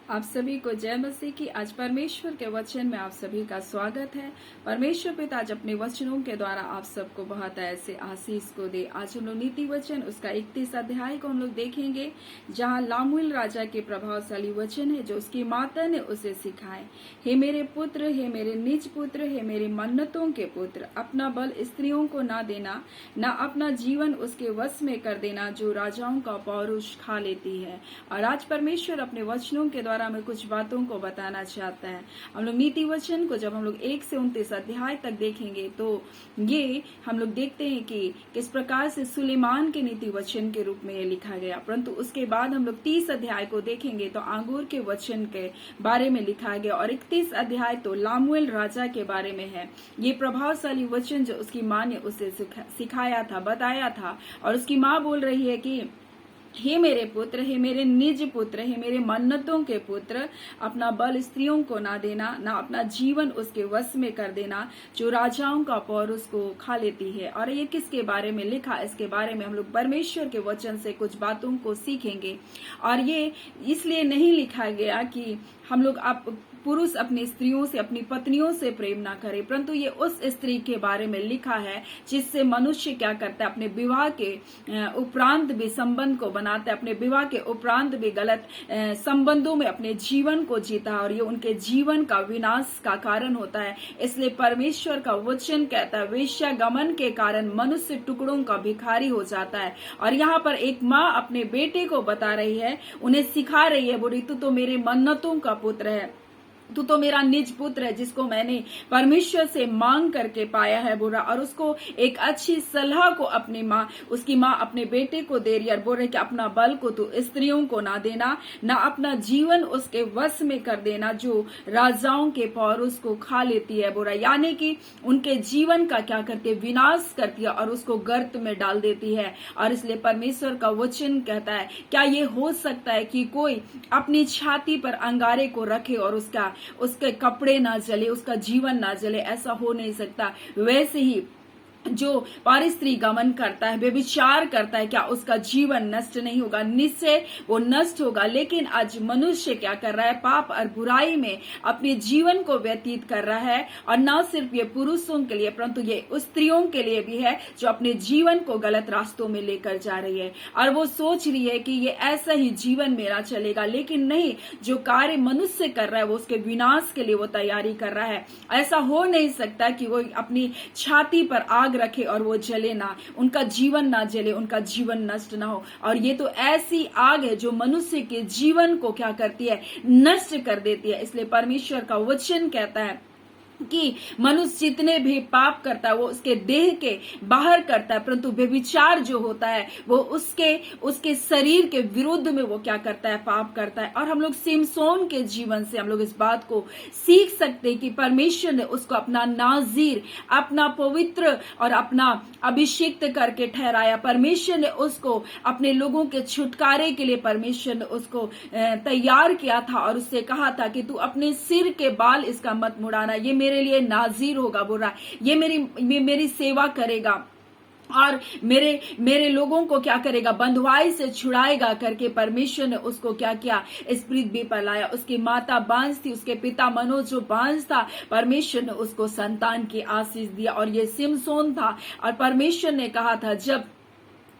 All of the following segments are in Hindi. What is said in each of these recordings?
आप सभी को जय मसीह की। आज परमेश्वर के वचन में आप सभी का स्वागत है। परमेश्वर पिता आज अपने वचनों के द्वारा आप सबको बहुत ऐसे आशीष को दे। आज हम लोग नीति वचन उसका 31 अध्याय को हम लोग देखेंगे, जहाँ लामुएल राजा के प्रभावशाली वचन है जो उसकी माता ने उसे सिखाए। हे मेरे पुत्र, हे मेरे निज पुत्र, हे मेरे मन्नतों के पुत्र, अपना बल स्त्रियों को ना देना, ना अपना जीवन उसके वश में कर देना जो राजाओं का पौरुष खा लेती है। और आज परमेश्वर अपने वचनों के द्वारा में कुछ बातों को बताना चाहता है। हम लोग नीति वचन को जब हम लोग 1 से 29 अध्याय तक देखेंगे तो ये हम लोग देखते हैं कि किस प्रकार से सुलेमान के नीति वचन के रूप में ये लिखा गया। परंतु उसके बाद हम लोग 30 अध्याय को देखेंगे तो आंगूर के वचन के बारे में लिखा गया, और 31 अध्याय तो लामुएल राजा के बारे में है। ये प्रभावशाली वचन जो उसकी माँ ने उसे सिखाया था, बताया था, और उसकी माँ बोल रही है कि हे मेरे पुत्र, हे मेरे निज पुत्र, हे मेरे मन्नतों के पुत्र, अपना बल स्त्रियों को ना देना, ना अपना जीवन उसके वश में कर देना जो राजाओं का पौरुष को खा लेती है। और ये किसके बारे में लिखा, इसके बारे में हम लोग परमेश्वर के वचन से कुछ बातों को सीखेंगे। और ये इसलिए नहीं लिखा गया कि हम लोग पुरुष अपनी स्त्रियों से, अपनी पत्नियों से प्रेम ना करे, परंतु ये उस स्त्री के बारे में लिखा है जिससे मनुष्य क्या करता है, अपने विवाह के उपरांत भी संबंध को बनाता है, अपने विवाह के उपरांत भी गलत संबंधों में अपने जीवन को जीता है, और ये उनके जीवन का विनाश का कारण होता है। इसलिए परमेश्वर का वचन कहता है वेश्यागमन के कारण मनुष्य टुकड़ों का भिखारी हो जाता है। और यहाँ पर एक माँ अपने बेटे को बता रही है, उन्हें सिखा रही है, बोली तू तो मेरे मन्नतों का पुत्र है, तू तो मेरा निज पुत्र है जिसको मैंने परमेश्वर से मांग करके पाया है बुरा। और उसको एक अच्छी सलाह को उसकी माँ अपने बेटे को दे रही है और बोल रही कि अपना बल को तू स्त्रियों को ना देना, ना अपना जीवन उसके वश में कर देना जो राजाओं के पौरुष को खा लेती है बुरा, यानी कि उनके जीवन का क्या करती है, विनाश करती है और उसको गर्त में डाल देती है। और इसलिए परमेश्वर का वचन कहता है, क्या ये हो सकता है कि कोई अपनी छाती पर अंगारे को रखे और उसके कपड़े ना जले, उसका जीवन ना जले? ऐसा हो नहीं सकता। वैसे ही जो पारिस्त्री गमन करता है, व्यभिचार करता है, क्या उसका जीवन नष्ट नहीं होगा? निश्चय वो नष्ट होगा। लेकिन आज मनुष्य क्या कर रहा है, पाप और बुराई में अपने जीवन को व्यतीत कर रहा है। और न सिर्फ ये पुरुषों के लिए परंतु ये स्त्रियों के लिए भी है जो अपने जीवन को गलत रास्तों में लेकर जा रही है। और वो सोच रही है कि ये ऐसा ही जीवन मेरा चलेगा, लेकिन नहीं, जो कार्य मनुष्य कर रहा है वो उसके विनाश के लिए वो तैयारी कर रहा है। ऐसा हो नहीं सकता कि वो अपनी छाती पर आग रखे और वो जले ना, उनका जीवन ना जले, उनका जीवन नष्ट ना हो। और ये तो ऐसी आग है जो मनुष्य के जीवन को क्या करती है, नष्ट कर देती है। इसलिए परमेश्वर का वचन कहता है कि मनुष्य जितने भी पाप करता है वो उसके देह के बाहर करता है, परंतु व्यभिचार जो होता है वो उसके शरीर के विरुद्ध में वो क्या करता है, पाप करता है। और हम लोग सिमसोन के जीवन से हम लोग इस बात को सीख सकते हैं कि परमेश्वर ने उसको अपना नाजीर, अपना पवित्र और अपना अभिषिक्त करके ठहराया। परमेश्वर ने उसको अपने लोगों के छुटकारे के लिए परमेश्वर ने उसको तैयार किया था और उससे कहा था कि तू अपने सिर के बाल इसका मत मुड़ाना, ये मेरे लिए नाजीर होगा बुरा, ये मेरी सेवा करेगा और मेरे लोगों को क्या करेगा, बंधुआई से छुड़ाएगा करके परमेश्वर ने उसको क्या किया, इस पृथ्वी पर लाया। उसकी माता बांझ थी, उसके पिता मनोज जो बांझ था, परमेश्वर ने उसको संतान की आशीष दिया और ये सिमसोन था। और परमेश्वर ने कहा था जब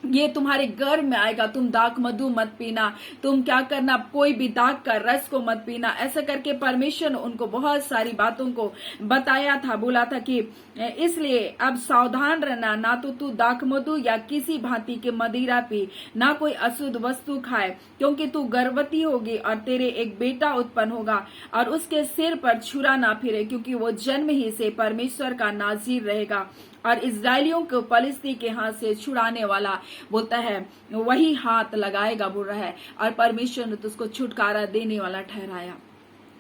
ये तुम्हारे गर्भ में आएगा तुम दाख मधु मत पीना, तुम क्या करना, कोई भी दाख का रस को मत पीना। ऐसा करके परमेश्वर ने उनको बहुत सारी बातों को बताया था, बोला था कि इसलिए अब सावधान रहना, ना तो तू दाख मधु या किसी भांति के मदिरा पी, ना कोई अशुद्ध वस्तु खाए, क्योंकि तू गर्भवती होगी और तेरे एक बेटा उत्पन्न होगा और उसके सिर पर छुरा ना फिरे, क्योंकि वो जन्म ही से परमेश्वर का नाजीर रहेगा और इजराइलियों को पलिस्ती के हाथ से छुड़ाने वाला बोलता है वही हाथ लगाएगा बुरा है। और परमेश्वर ने तो उसको छुटकारा देने वाला ठहराया।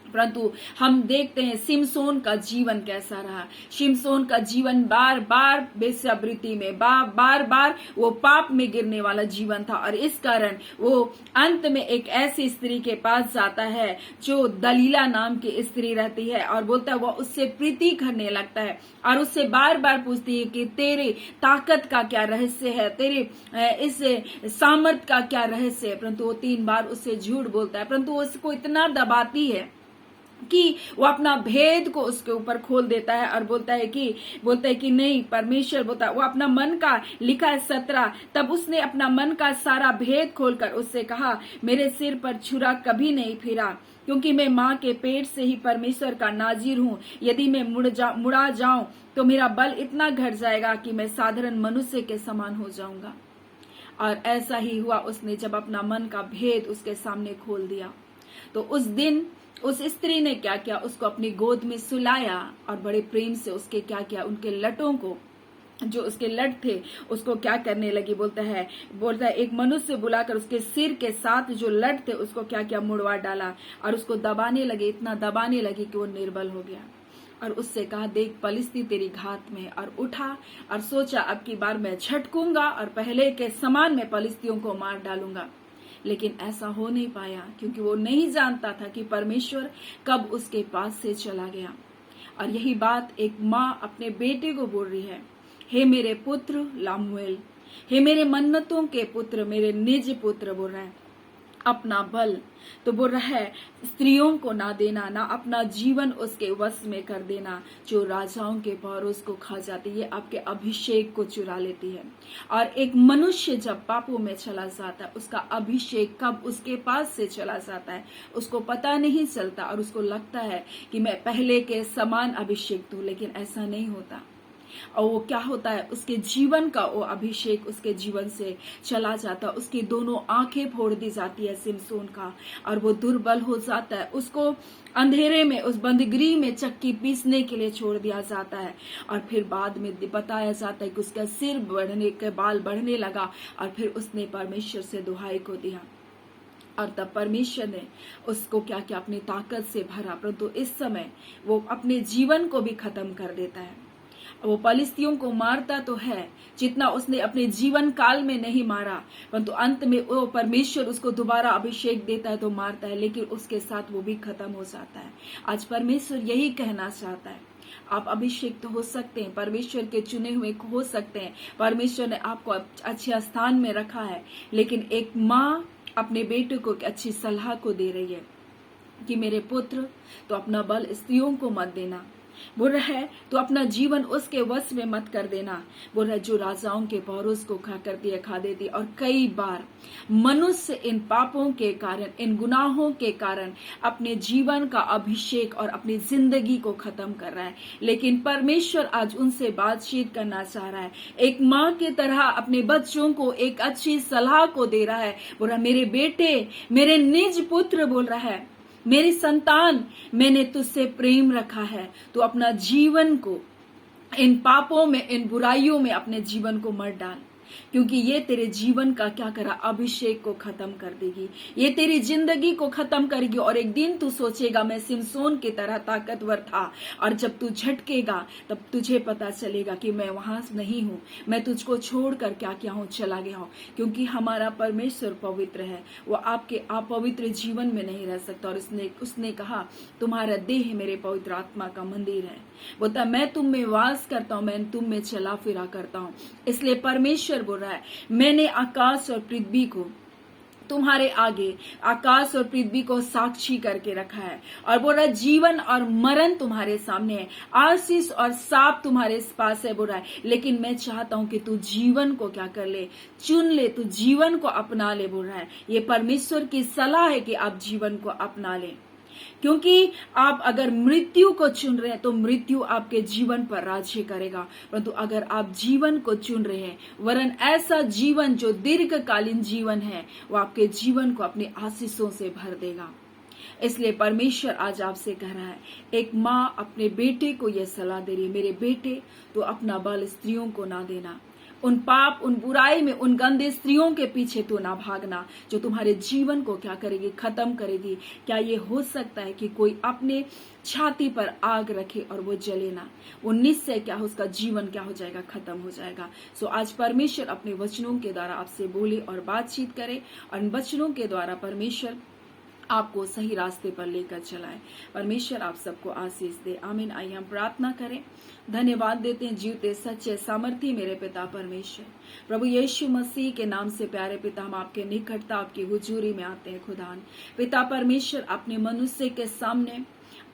परंतु हम देखते हैं सिमसोन का जीवन कैसा रहा। सिमसोन का जीवन बार बार वेश्यावृत्ति में बार बार वो पाप में गिरने वाला जीवन था, और इस कारण वो अंत में एक ऐसी स्त्री के पास जाता है जो दलीला नाम की स्त्री रहती है, और बोलता है वो उससे प्रीति करने लगता है और उससे बार बार पूछती है कि तेरे ताकत का क्या रहस्य है, तेरे इस सामर्थ का क्या रहस्य है। परंतु वो 3 बार उससे झूठ बोलता है, परंतु वो उसको इतना दबाती है कि वो अपना भेद को उसके ऊपर खोल देता है और बोलता है कि नहीं, परमेश्वर बोलता है, वो अपना मन का लिखा है 17, तब उसने अपना मन का सारा भेद खोलकर उससे कहा, मेरे सिर पर छुरा कभी नहीं फिरा, क्योंकि मैं माँ के पेट से ही परमेश्वर का नाजिर हूँ। यदि मैं मुड़ा जाऊं तो मेरा बल इतना घट जाएगा कि मैं साधारण मनुष्य के समान हो जाऊंगा। और ऐसा ही हुआ, उसने जब अपना मन का भेद उसके सामने खोल दिया तो उस दिन उस स्त्री ने क्या किया, उसको अपनी गोद में सुलाया और बड़े प्रेम से उसके क्या किया, उनके लटों को, जो उसके लट थे उसको क्या करने लगी, बोलता है एक मनुष्य बुलाकर उसके सिर के साथ जो लट थे उसको क्या किया, मुड़वा डाला और उसको दबाने लगे, इतना दबाने लगी कि वो निर्बल हो गया। और उससे कहा, देख पलिस्ती तेरी घात में। और उठा और सोचा अब की बार मैं झटकूंगा और पहले के समान मैं पलिस्तियों को मार डालूंगा। लेकिन ऐसा हो नहीं पाया, क्योंकि वो नहीं जानता था कि परमेश्वर कब उसके पास से चला गया। और यही बात एक माँ अपने बेटे को बोल रही है, हे मेरे पुत्र लामुएल, हे मेरे मन्नतों के पुत्र, मेरे निज पुत्र, बोल रहा है अपना बल, तो बोल रहा है स्त्रियों को ना देना, ना अपना जीवन उसके वश में कर देना, जो राजाओं के परोस को खा जाती है, आपके अभिषेक को चुरा लेती है। और एक मनुष्य जब पापों में चला जाता है, उसका अभिषेक कब उसके पास से चला जाता है उसको पता नहीं चलता, और उसको लगता है कि मैं पहले के समान अभिषेक दूं, लेकिन ऐसा नहीं होता। और वो क्या होता है, उसके जीवन का वो अभिषेक उसके जीवन से चला जाता, उसकी दोनों आंखें फोड़ दी जाती है सिमसोन का, और वो दुर्बल हो जाता है। उसको अंधेरे में उस बंदीगृह में चक्की पीसने के लिए छोड़ दिया जाता है। और फिर बाद में बताया जाता है कि उसका सिर बढ़ने के बाल बढ़ने लगा, और फिर उसने परमेश्वर से दुहाई को दिया, और तब परमेश्वर ने उसको क्या क्या अपनी ताकत से भरा। परंतु इस समय वो अपने जीवन को भी खत्म कर देता है। वो पलिस्तियों को मारता तो है जितना उसने अपने जीवन काल में नहीं मारा, परंतु अंत में वो परमेश्वर उसको दोबारा अभिषेक देता है तो मारता है, लेकिन उसके साथ वो भी खत्म हो जाता है। आज परमेश्वर यही कहना चाहता है, आप अभिषेक तो हो सकते हैं, परमेश्वर के चुने हुए हो सकते हैं, परमेश्वर ने आपको अच्छे स्थान में रखा है, लेकिन एक माँ अपने बेटे को अच्छी सलाह को दे रही है कि मेरे पुत्र, तो अपना बल स्त्रियों को मत देना, बोल रहा है तो अपना जीवन उसके वश में मत कर देना, बोल रहा है जो राजाओं के परोस को खा देती। और कई बार मनुष्य इन पापों के कारण, इन गुनाहों के कारण अपने जीवन का अभिषेक और अपनी जिंदगी को खत्म कर रहा है, लेकिन परमेश्वर आज उनसे बातचीत करना चाह रहा है। एक माँ की तरह अपने बच्चों को एक अच्छी सलाह को दे रहा है, बोल रहा है मेरे बेटे, मेरे निज पुत्र, बोल रहा है मेरी संतान, मैंने तुझसे प्रेम रखा है, तो अपना जीवन को इन पापों में, इन बुराइयों में अपने जीवन को मत डाल, क्योंकि ये तेरे जीवन का क्या करा, अभिषेक को खत्म कर देगी, ये तेरी जिंदगी को खत्म करेगी। और एक दिन तू सोचेगा मैं सिमसोन की तरह ताकतवर था, और जब तू झटकेगा तब तुझे पता चलेगा कि मैं वहां नहीं हूँ, मैं तुझको छोड़कर क्या क्या हूँ, चला गया हूँ। क्योंकि हमारा परमेश्वर पवित्र है, वो आपके अपवित्र जीवन में नहीं रह सकता। और उसने कहा तुम्हारा देह मेरे पवित्र आत्मा का मंदिर है, बोलता मैं तुम में वास करता हूँ, मैं तुम में चला फिरा करता हूँ। इसलिए परमेश्वर बोल रहा है मैंने आकाश और पृथ्वी को तुम्हारे आगे, आकाश और पृथ्वी को साक्षी करके रखा है, और बोल रहा है जीवन और मरण तुम्हारे सामने है, आशीष और साप तुम्हारे पास है, बोल रहा है लेकिन मैं चाहता हूं कि तू जीवन को क्या कर ले, चुन ले, तू जीवन को अपना ले। बोल रहा है ये परमेश्वर की सलाह है कि आप जीवन को अपना ले, क्योंकि आप अगर मृत्यु को चुन रहे हैं तो मृत्यु आपके जीवन पर राज्य करेगा, परंतु अगर आप जीवन को चुन रहे हैं, वरन ऐसा जीवन जो दीर्घकालीन जीवन है, वो आपके जीवन को अपनी आशीषों से भर देगा। इसलिए परमेश्वर आज आपसे कह रहा है, एक माँ अपने बेटे को यह सलाह दे रही है, मेरे बेटे तो अपना बल स्त्रियों को ना देना, उन पाप, उन बुराई में, उन गंदे स्त्रियों के पीछे तू ना भागना जो तुम्हारे जीवन को क्या करेगी, खत्म करेगी। क्या ये हो सकता है कि कोई अपने छाती पर आग रखे और वो जले ना? वो निश्चय क्या, उसका जीवन क्या हो जाएगा, खत्म हो जाएगा। सो आज परमेश्वर अपने वचनों के द्वारा आपसे बोले और बातचीत करे, और इन वचनों के द्वारा परमेश्वर आपको सही रास्ते पर लेकर चलाए। परमेश्वर आप सबको आशीष दे। आमीन। आइए हम प्रार्थना करें। धन्यवाद देते हैं जीवते सच्चे सामर्थी मेरे पिता परमेश्वर, प्रभु यीशु मसीह के नाम से प्यारे पिता, हम आपके निकटता, आपकी हुजूरी में आते हैं खुदान। पिता परमेश्वर, अपने मनुष्य के सामने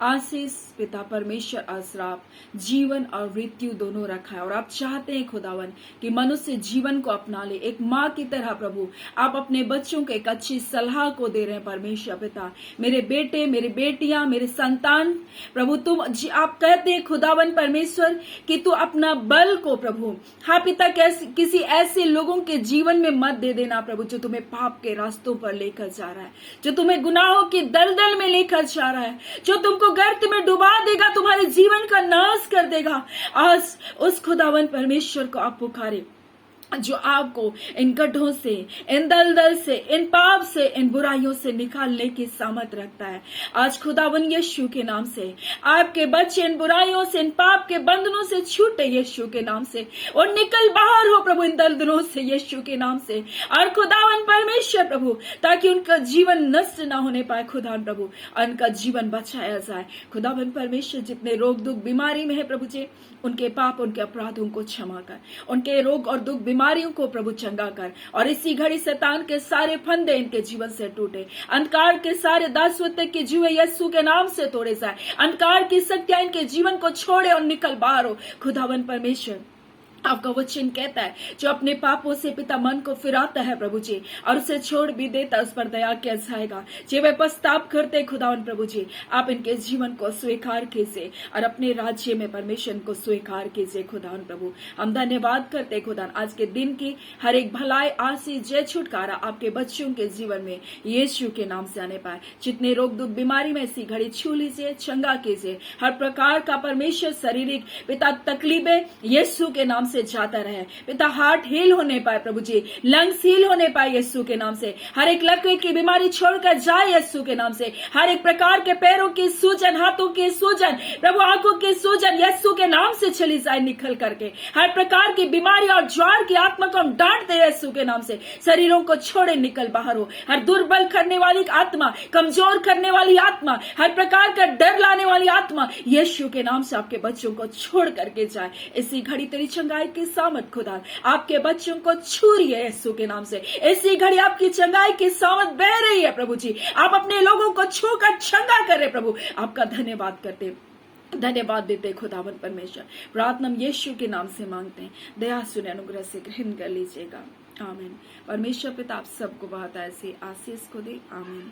आशीष पिता परमेश्वर अश्राप, जीवन और मृत्यु दोनों रखा है, और आप चाहते हैं खुदावन कि मनुष्य जीवन को अपना ले। एक माँ की तरह प्रभु आप अपने बच्चों को एक अच्छी सलाह को दे रहे हैं परमेश्वर पिता। मेरे बेटे, मेरी बेटियां, मेरे संतान प्रभु, तुम आप कहते हैं खुदावन परमेश्वर कि तू अपना बल को प्रभु, हाँ पिता, किसी ऐसे लोगों के जीवन में मत दे देना प्रभु जो तुम्हें पाप के रास्तों पर लेकर जा रहा है, जो तुम्हें गुनाहों की दलदल में लेकर जा रहा है, जो तुमको गर्त में डुबा देगा, तुम्हारे जीवन का नाश कर देगा। आज उस खुदावन परमेश्वर को आप पुकारे जो आपको इन गड्ढों से, इन दलदल से, इन पाप से, इन बुराइयों से निकालने की सामर्थ रखता है। आज खुदावन यीशु के नाम से आपके बच्चे इन बुराइयों से, इन पाप के बंधनों से छूटे यीशु के नाम से, और निकल बाहर हो प्रभु इन दलदलों से यीशु के नाम से। और खुदावन परमेश्वर प्रभु, ताकि उनका जीवन नष्ट ना होने पाए खुदावन प्रभु, उनका जीवन बचाया जाए। खुदावन परमेश्वर, जितने रोग दुख बीमारी में है प्रभु जी, उनके पाप, उनके अपराधों को क्षमा कर, उनके रोग और दुख बीमारियों को प्रभु चंगा कर, और इसी घड़ी शैतान के सारे फंदे इनके जीवन से टूटे, अंधकार के सारे दासत्व के जुए यीशु के नाम से तोड़े जाए, अंधकार की शक्तियां इनके जीवन को छोड़े और निकल बाहर हो। खुदावन परमेश्वर, आपका वचन कहता है जो अपने पापों से पिता मन को फिराता है प्रभु जी, और उसे छोड़ भी देता, उस पर दया किया जाएगा। जे वे पछताप करते खुदावन प्रभु जी, आप इनके जीवन को स्वीकार कीजिए और अपने राज्य में परमेश्वर को स्वीकार कीजिए खुदावन प्रभु। हम धन्यवाद करते खुदावन, आज के दिन की हर एक भलाई, आशीष, जय, छुटकारा आपके बच्चों के जीवन में यीशु के नाम से आने पाए। जितने रोग दुख बीमारी में इसी घड़ी छू लीजिए, चंगा कीजिए। हर प्रकार का परमेश्वर शारीरिक पिता तकलीफें यीशु के नाम से जाता रहे पिता, हार्ट हील होने पाए प्रभु जी, लंग्स हील होने पाए यीशु के नाम से, हर एक लकवे की बीमारी छोड़कर जाए यीशु के नाम से, हर एक प्रकार के पैरों की सूजन, हाथों की सूजन प्रभु, आंखों की सूजन यीशु के नाम से चली जाए निकल करके। हर प्रकार की बीमारी और ज्वार की आत्मा को हम डांटते यीशु के नाम से, शरीरों को छोड़े निकल बाहर हो। हर दुर्बल करने वाली आत्मा, कमजोर करने वाली आत्मा, हर प्रकार का डर लाने वाली आत्मा यीशु के नाम से आपके बच्चों को छोड़ करके जाए। इसी घड़ी तेरी चंगाई की सामत खुदा आपके बच्चों को छू रही है यीशु के नाम से। इसी घड़ी आपकी चंगाई की सामत बह रही है प्रभु जी, आप अपने लोगों को छूकर चंगा कर रहे प्रभु। आपका धन्यवाद करते, धन्यवाद देते खुदावन परमेश्वर। प्रार्थना हम यीशु के नाम से मांगते हैं, दया सुने, अनुग्रह से ग्रहण कर लीजिएगा। आमीन। परमेश्वर पिता आप सबको बहुत ऐसी आशीष को दे। आमीन।